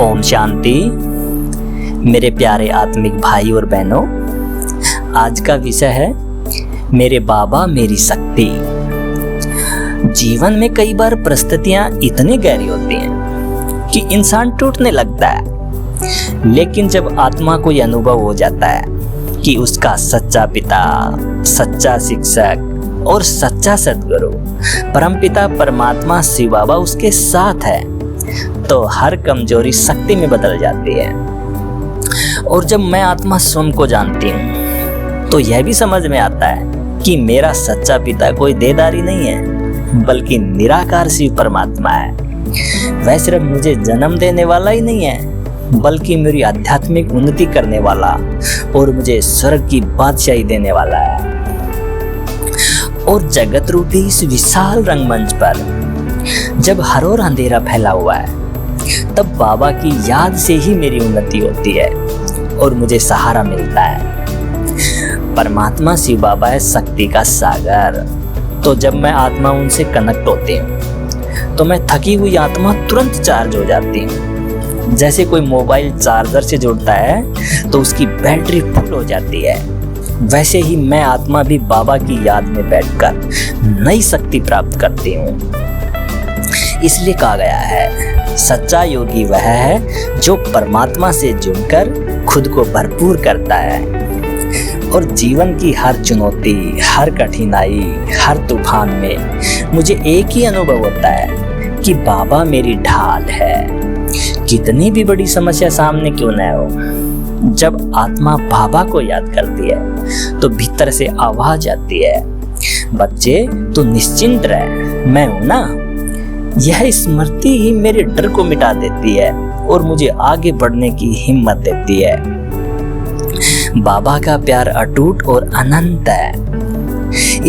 ओम शांति। मेरे प्यारे आत्मिक भाई और बहनों, आज का विषय है मेरे बाबा मेरी शक्ति। जीवन में कई बार परिस्थितियां इतनी गहरी होती हैं कि इंसान टूटने लगता है, लेकिन जब आत्मा को यह अनुभव हो जाता है कि उसका सच्चा पिता, सच्चा शिक्षक और सच्चा सद्गुरु परमपिता परमात्मा शिव बाबा उसके साथ है, तो हर कमजोरी शक्ति में बदल जाती है। और जब मैं आत्मा स्वयं को जानती हूँ तो यह भी समझ में आता है कि मेरा सच्चा पिता कोई देदारी नहीं है, बल्कि निराकार शिव परमात्मा है। वह सिर्फ मुझे जन्म देने वाला ही नहीं है, बल्कि मेरी आध्यात्मिक उन्नति करने वाला और मुझे स्वर्ग की बादशाही देने वाला है। और जगत रूपी इस विशाल रंगमंच पर जब हर ओर अंधेरा फैला हुआ है, तब बाबा की याद से ही मेरी उन्नति होती है और मुझे सहारा मिलता है। परमात्मा शिव बाबा है शक्ति का सागर। तो जब मैं आत्मा उनसे कनेक्ट होती हूँ तो मैं थकी हुई आत्मा तुरंत चार्ज हो जाती हूँ। जैसे कोई मोबाइल चार्जर से जुड़ता है तो उसकी बैटरी फुल हो जाती है, वैसे ही मैं आत्मा भी बाबा की याद में बैठकर नई शक्ति प्राप्त करती हूँ। इसलिए कहा गया है, सच्चा योगी वह है जो परमात्मा से जुड़कर खुद को भरपूर करता है। और जीवन की हर चुनौती, हर कठिनाई, हर तूफान में मुझे एक ही अनुभव होता है कि बाबा मेरी ढाल है। कितनी भी बड़ी समस्या सामने क्यों न हो, जब आत्मा बाबा को याद करती है तो भीतर से आवाज आती है, बच्चे तू निश्चिंत रह, मैं हूं ना। यह स्मृति ही मेरे डर को मिटा देती है और मुझे आगे बढ़ने की हिम्मत देती है। बाबा का प्यार अटूट और अनंत है।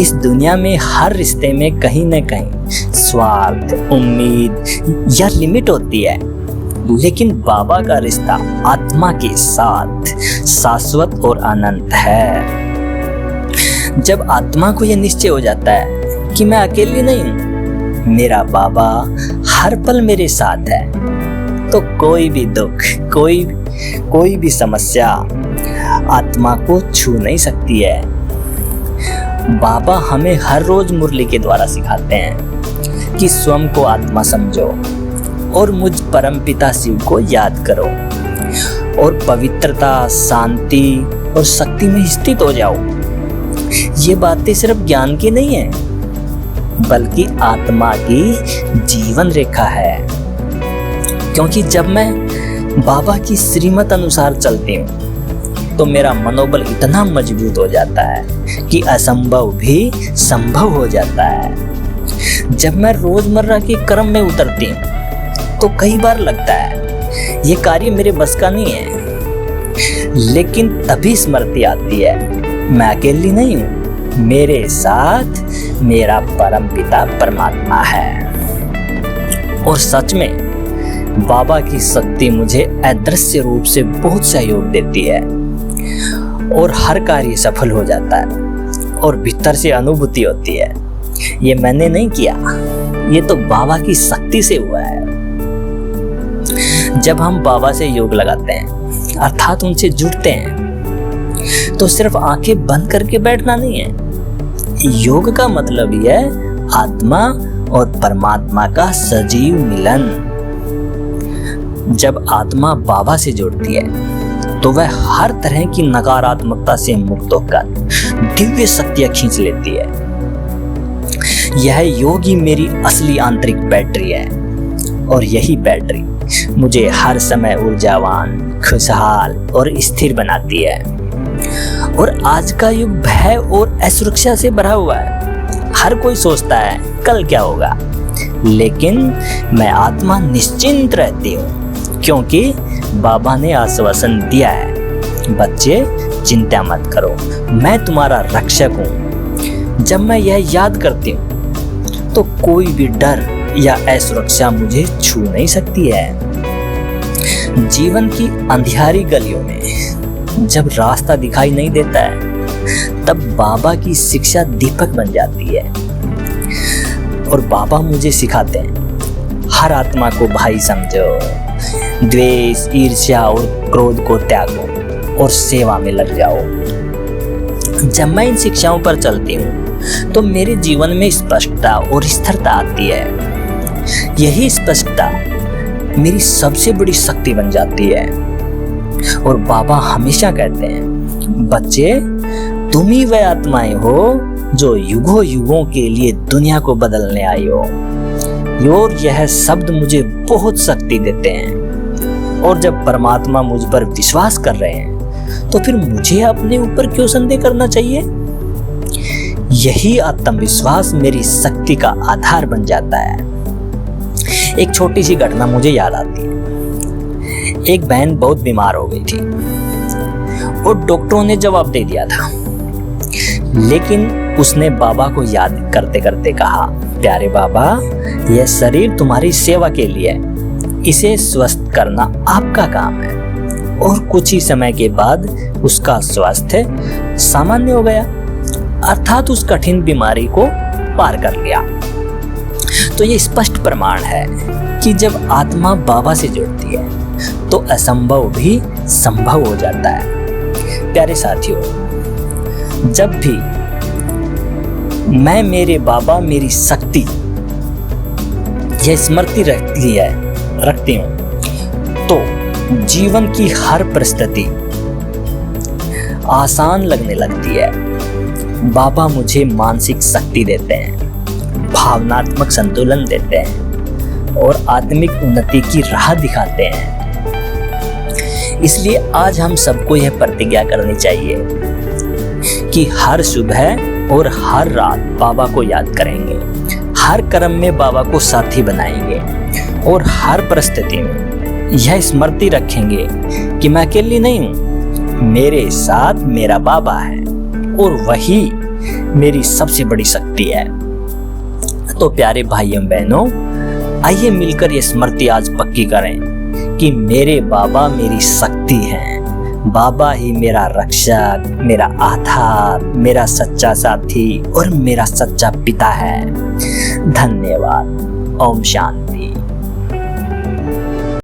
इस दुनिया में हर रिश्ते में कहीं न कहीं स्वार्थ, उम्मीद या लिमिट होती है, लेकिन बाबा का रिश्ता आत्मा के साथ शाश्वत और अनंत है। जब आत्मा को यह निश्चय हो जाता है कि मैं अकेली नहीं हूं, मेरा बाबा हर पल मेरे साथ है, तो कोई भी दुख, कोई भी समस्या आत्मा को छू नहीं सकती है। बाबा हमें हर रोज मुरली के द्वारा सिखाते हैं कि स्वयं को आत्मा समझो और मुझ परम पिता शिव को याद करो और पवित्रता, शांति और शक्ति में स्थित हो जाओ। ये बातें सिर्फ ज्ञान की नहीं है, बल्कि आत्मा की जीवन रेखा है। क्योंकि जब मैं बाबा की श्रीमत अनुसार चलती हूँ तो मेरा मनोबल इतना मजबूत हो जाता है कि असंभव भी संभव हो जाता है। जब मैं रोजमर्रा के कर्म में उतरती हूँ तो कई बार लगता है ये कार्य मेरे बस का नहीं है, लेकिन तभी स्मृति आती है, मैं अकेली नहीं हूँ, मेरे साथ मेरा परम पिता परमात्मा है। और सच में बाबा की शक्ति मुझे अदृश्य रूप से बहुत सहयोग देती है और हर कार्य सफल हो जाता है और भीतर से अनुभूति होती है, ये मैंने नहीं किया, ये तो बाबा की शक्ति से हुआ है। जब हम बाबा से योग लगाते हैं, अर्थात उनसे जुड़ते हैं, तो सिर्फ आंखें बंद करके बैठना नहीं है। योग का मतलब ही है आत्मा और परमात्मा का सजीव मिलन। जब आत्मा बाबा से जुड़ती है तो वह हर तरह की नकारात्मकता से मुक्त होकर दिव्य शक्तियां खींच लेती है। यह योगी मेरी असली आंतरिक बैटरी है और यही बैटरी मुझे हर समय ऊर्जावान, खुशहाल और स्थिर बनाती है। और आज का युग भय और असुरक्षा से भरा हुआ है। हर कोई सोचता है कल क्या होगा, लेकिन मैं आत्मा निश्चिंत रहती हूँ, क्योंकि बाबा ने आश्वासन दिया है, बच्चे चिंता मत करो, मैं तुम्हारा रक्षक हूँ। जब मैं यह याद करती हूँ तो कोई भी डर या असुरक्षा मुझे छू नहीं सकती है। जीवन की अंधियारी गलियों में जब रास्ता दिखाई नहीं देता है, तब बाबा की शिक्षा दीपक बन जाती है। और बाबा मुझे सिखाते हैं, हर आत्मा को भाई समझो, द्वेष, ईर्ष्या और क्रोध को त्यागो और सेवा में लग जाओ। जब मैं इन शिक्षाओं पर चलती हूँ तो मेरे जीवन में स्पष्टता और स्थिरता आती है। यही स्पष्टता मेरी सबसे बड़ी शक्ति बन जाती है। और बाबा हमेशा कहते हैं, बच्चे तुम ही वे आत्माएं हो जो युगों युगों के लिए दुनिया को बदलने आई हो। और यह शब्द मुझे बहुत शक्ति देते हैं। और जब परमात्मा मुझ पर विश्वास कर रहे हैं तो फिर मुझे अपने ऊपर क्यों संदेह करना चाहिए। यही आत्मविश्वास मेरी शक्ति का आधार बन जाता है। एक छोटी सी घटना मुझे याद आती है। एक बहन बहुत बीमार हो गई थी और डॉक्टरों ने जवाब दे दिया था, लेकिन उसने बाबा को याद करते करते कहा, प्यारे बाबा, यह शरीर तुम्हारी सेवा के लिए है, इसे स्वस्थ करना आपका काम है। और कुछ ही समय के बाद उसका स्वास्थ्य सामान्य हो गया, अर्थात उस कठिन बीमारी को पार कर लिया। तो ये स्पष्ट प्रमाण है कि जब आत्मा बाबा से जुड़ती है तो असंभव भी संभव हो जाता है। प्यारे साथियों, जब भी मैं मेरे बाबा मेरी शक्ति यह स्मृति रखती हूँ तो जीवन की हर परिस्थिति आसान लगने लगती है। बाबा मुझे मानसिक शक्ति देते हैं, भावनात्मक संतुलन देते हैं और आत्मिक उन्नति की राह दिखाते हैं। इसलिए आज हम सबको यह प्रतिज्ञा करनी चाहिए कि हर सुबह और हर रात बाबा को याद करेंगे, हर कर्म में बाबा को साथी बनाएंगे और हर परिस्थिति में यह स्मृति रखेंगे कि मैं अकेली नहीं हूँ, मेरे साथ मेरा बाबा है और वही मेरी सबसे बड़ी शक्ति है। तो प्यारे भाइयों बहनों, आइए मिलकर ये स्मृति आज पक्की करें कि मेरे बाबा मेरी शक्ति हैं। बाबा ही मेरा रक्षक, मेरा आधार, मेरा सच्चा साथी और मेरा सच्चा पिता है। धन्यवाद। ओम शांति।